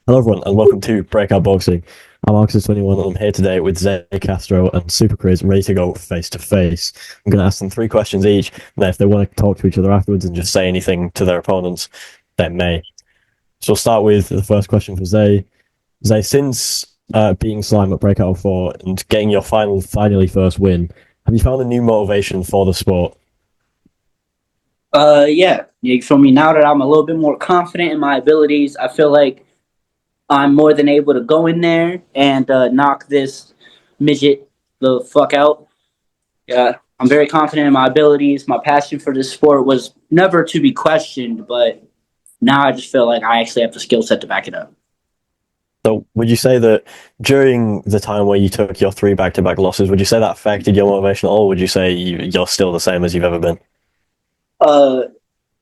Hello everyone and welcome to Breakout Boxing. I'm Marcus21 and I'm here today with Zay Castro and Supercriz ready to go face to face. I'm going to ask them 3 questions each, and then if they want to talk to each other afterwards and just say anything to their opponents, they may. So we'll start with the first question for Zay. Zay, since being slime at Breakout 4 and getting your finally first win, have you found a new motivation for the sport? Yeah. For me, now that I'm a little bit more confident in my abilities, I feel like I'm more than able to go in there and knock this midget the fuck out. Yeah, I'm very confident in my abilities. My passion for this sport was never to be questioned, but now I just feel like I actually have the skill set to back it up. So would you say that during the time where you took your 3 back-to-back losses, would you say that affected your motivation at all, or would you say you're still the same as you've ever been? Uh,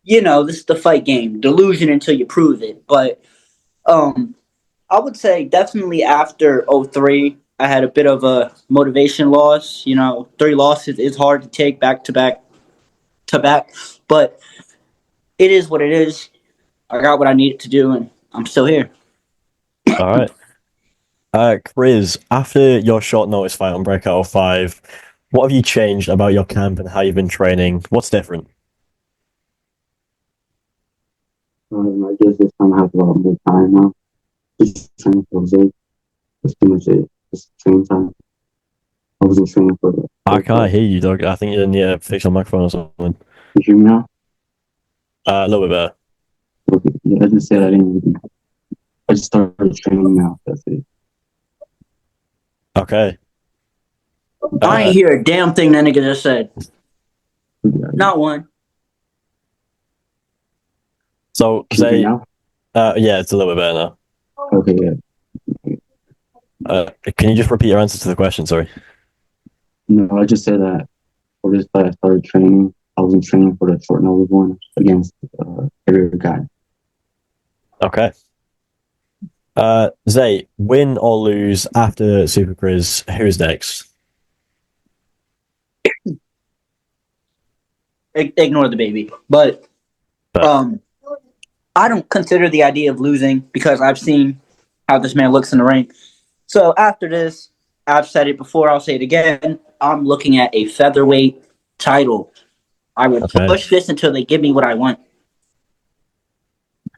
this is the fight game. Delusion until you prove it. But I would say definitely after '03, I had a bit of a motivation loss. 3 losses is hard to take back to back to back, but it is what it is. I got what I needed to do, and I'm still here. All right. Chris, after your short notice fight on Breakout 5, what have you changed about your camp and how you've been training? What's different? I guess this time I have a lot more time now. Just training for Jose. That's pretty much it. Just training time. I wasn't training for the. I can't hear you, Doug. I think you need to fix your microphone or something. You hear me now? A little bit better. Okay. Yeah, I just said I didn't. I just started training now. That's it. Okay. I ain't hear a damn thing that nigga just said. Not one. So, Can you hear say, me now? yeah, it's a little bit better now. Okay, yeah. Can you just repeat your answer to the question? Sorry. No, I just said that for this fight I started training. I wasn't training for the short notice one against every guy. Okay. Zay, win or lose after Supercriz, who's next? Ignore the baby. But I don't consider the idea of losing because I've seen how this man looks in the ring. So after this, I've said it before, I'll say it again. I'm looking at a featherweight title. I will push this until they give me what I want.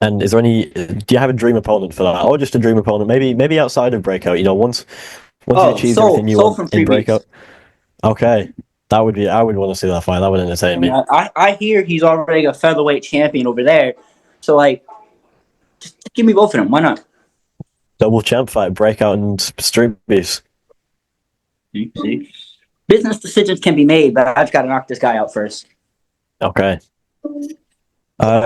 And is there any? Do you have a dream opponent for that, or just a dream opponent? Maybe outside of Breakout. Once you achieve everything you want in Breakout. Okay, that would be. I would want to see that fight. That would entertain me. I hear he's already a featherweight champion over there, so just give me both of them. Why not? Double champ fight, Breakout and Street Beefs. See, business decisions can be made, but I've got to knock this guy out first. Okay.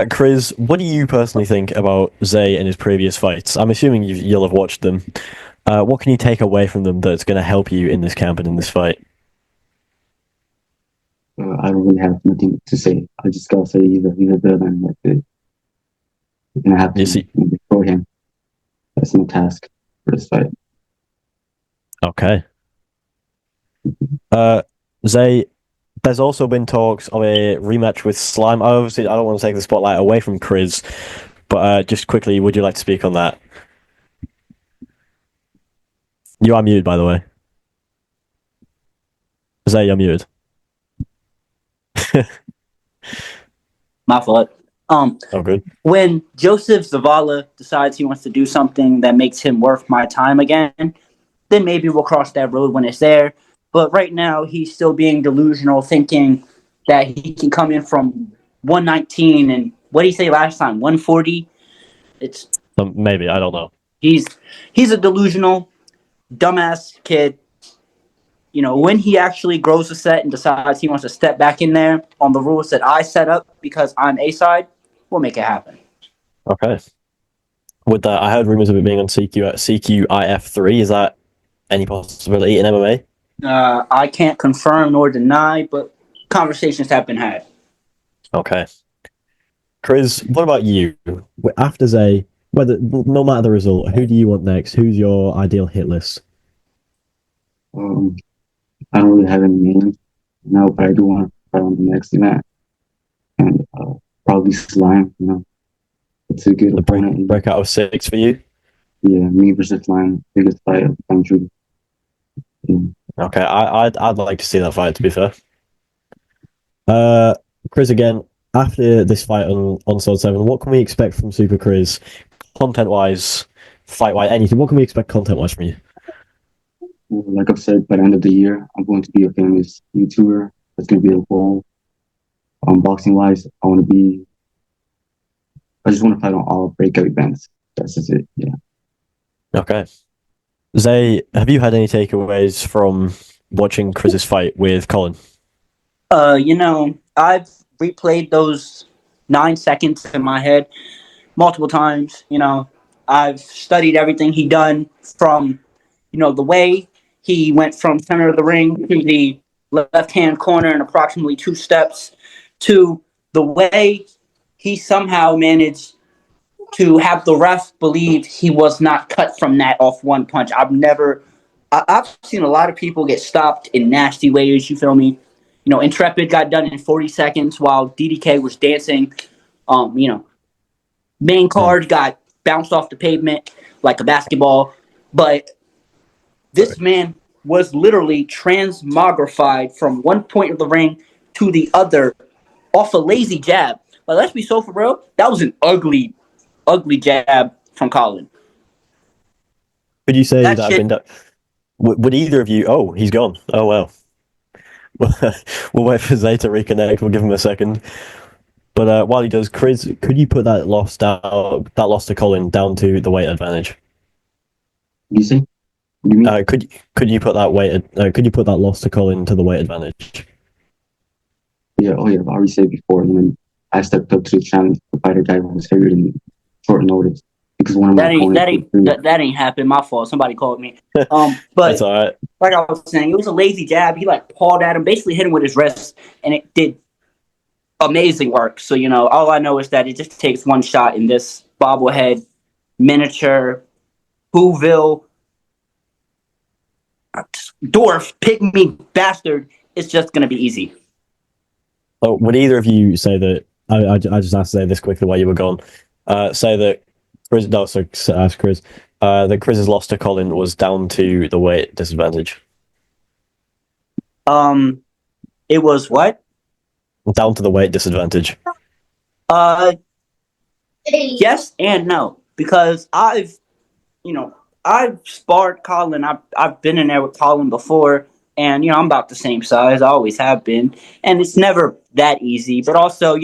Chris, what do you personally think about Zay and his previous fights? I'm assuming you'll have watched them. What can you take away from them that's going to help you in this camp and in this fight? I don't really have nothing to say. I just gotta say he's a better than like it. And I have to destroy him. That's my task for this fight. Okay. Zay, there's also been talks of a rematch with Slime. Obviously, I don't want to take the spotlight away from Chris, but just quickly, would you like to speak on that? You are muted, by the way. Zay, you're muted. My fault. Oh, good. When Joseph Zavala decides he wants to do something that makes him worth my time again, then maybe we'll cross that road when it's there. But right now, he's still being delusional, thinking that he can come in from 119 and what did he say last time? 140. It's maybe, I don't know. He's a delusional, dumbass kid. When he actually grows a set and decides he wants to step back in there on the rules that I set up because I'm A-side, we'll make it happen. Okay. With that, I heard rumors of it being on CQIF3. Is that any possibility in MMA? I can't confirm nor deny, but conversations have been had. Okay. Chris, what about you? After Zay, no matter the result, who do you want next? Who's your ideal hit list? I don't really have any names now, but I do want to fight on the next event. And probably Slime, It's a good opponent. Breakout of 6 for you? Yeah, me versus Slime, biggest fight of the country. Yeah. Okay, I'd like to see that fight. To be fair, Chris, again, after this fight on Sword 7, what can we expect from Supercriz, content wise, fight wise, anything? What can we expect content wise from you? Like I've said, by the end of the year, I'm going to be a famous YouTuber. That's going to be a goal. Boxing wise, I just want to fight on all breakout events. That's just it. Yeah. Okay. Zay, have you had any takeaways from watching Chris's fight with Colin? I've replayed those 9 seconds in my head multiple times. I've studied everything he done from, the way he went from center of the ring to the left-hand corner in approximately 2 steps to the way he somehow managed to have the ref believe he was not cut from that off one punch. I've seen a lot of people get stopped in nasty ways, you feel me? Intrepid got done in 40 seconds while DDK was dancing. Main card got bounced off the pavement like a basketball. But this man was literally transmogrified from one point of the ring to the other off a lazy jab. But let's be so for real, that was an ugly, ugly jab from Colin. Could you say That that I've shit- been done? Would either of you? Oh, he's gone. Oh well. We'll wait for Zay to reconnect. We'll give him a second. But while he does, Chris, could you put that loss to Colin down to the weight advantage? What do you say? What do you mean? Could you put that could you put that loss to Colin to the weight advantage? Yeah. Oh yeah. I've already said before. I stepped up to the challenge to fight a guy who was heavier than me, short notice, because one of my opponents. That ain't happened. My fault. Somebody called me. But That's all right. like I was saying, it was a lazy jab. He pawed at him, basically hit him with his wrist, and it did amazing work. So all I know is that it just takes one shot in this bobblehead miniature Whoville dwarf pygmy bastard. It's just gonna be easy. Oh, would either of you say that? I just asked to say this quickly while you were gone. Say that Chris. No, so ask Chris. That Chris's loss to Colin was down to the weight disadvantage. It was what? Down to the weight disadvantage. Yes and no, because I've sparred Colin. I've been in there with Colin before, and I'm about the same size. I always have been, and it's never that easy. But also,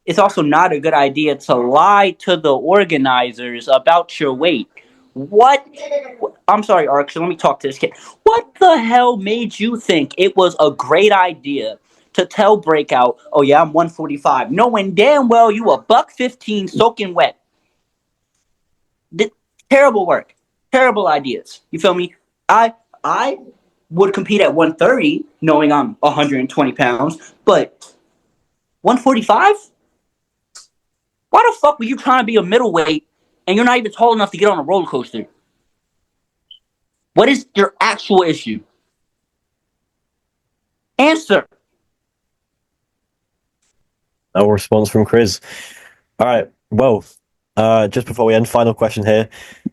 it's also not a good idea to lie to the organizers about your weight. What? I'm sorry, Ark. So let me talk to this kid. What the hell made you think it was a great idea to tell Breakout, "Oh yeah, I'm 145," knowing damn well you a $115 soaking wet? Terrible work, terrible ideas. You feel me? I would compete at 130, knowing I'm 120 pounds, but 145? Why the fuck were you trying to be a middleweight and you're not even tall enough to get on a roller coaster? What is your actual issue? Answer. No response from Chris. All right. Well, just before we end, final question here.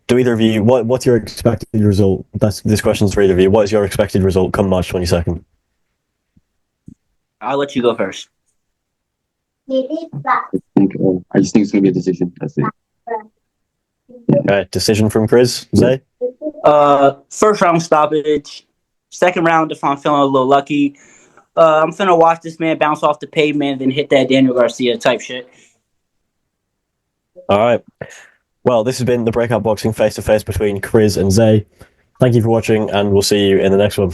Do either of you, what's your expected result? This question's for either of you. What is your expected result come March 22nd? I'll let you go first. I just think it's gonna be a decision. That's it. Okay, decision from Chris. Zay? First round stoppage. Second round, if I'm feeling a little lucky. I'm finna watch this man bounce off the pavement and then hit that Daniel Garcia type shit. All right. Well, this has been the Breakout Boxing face-to-face between Chris and Zay. Thank you for watching, and we'll see you in the next one.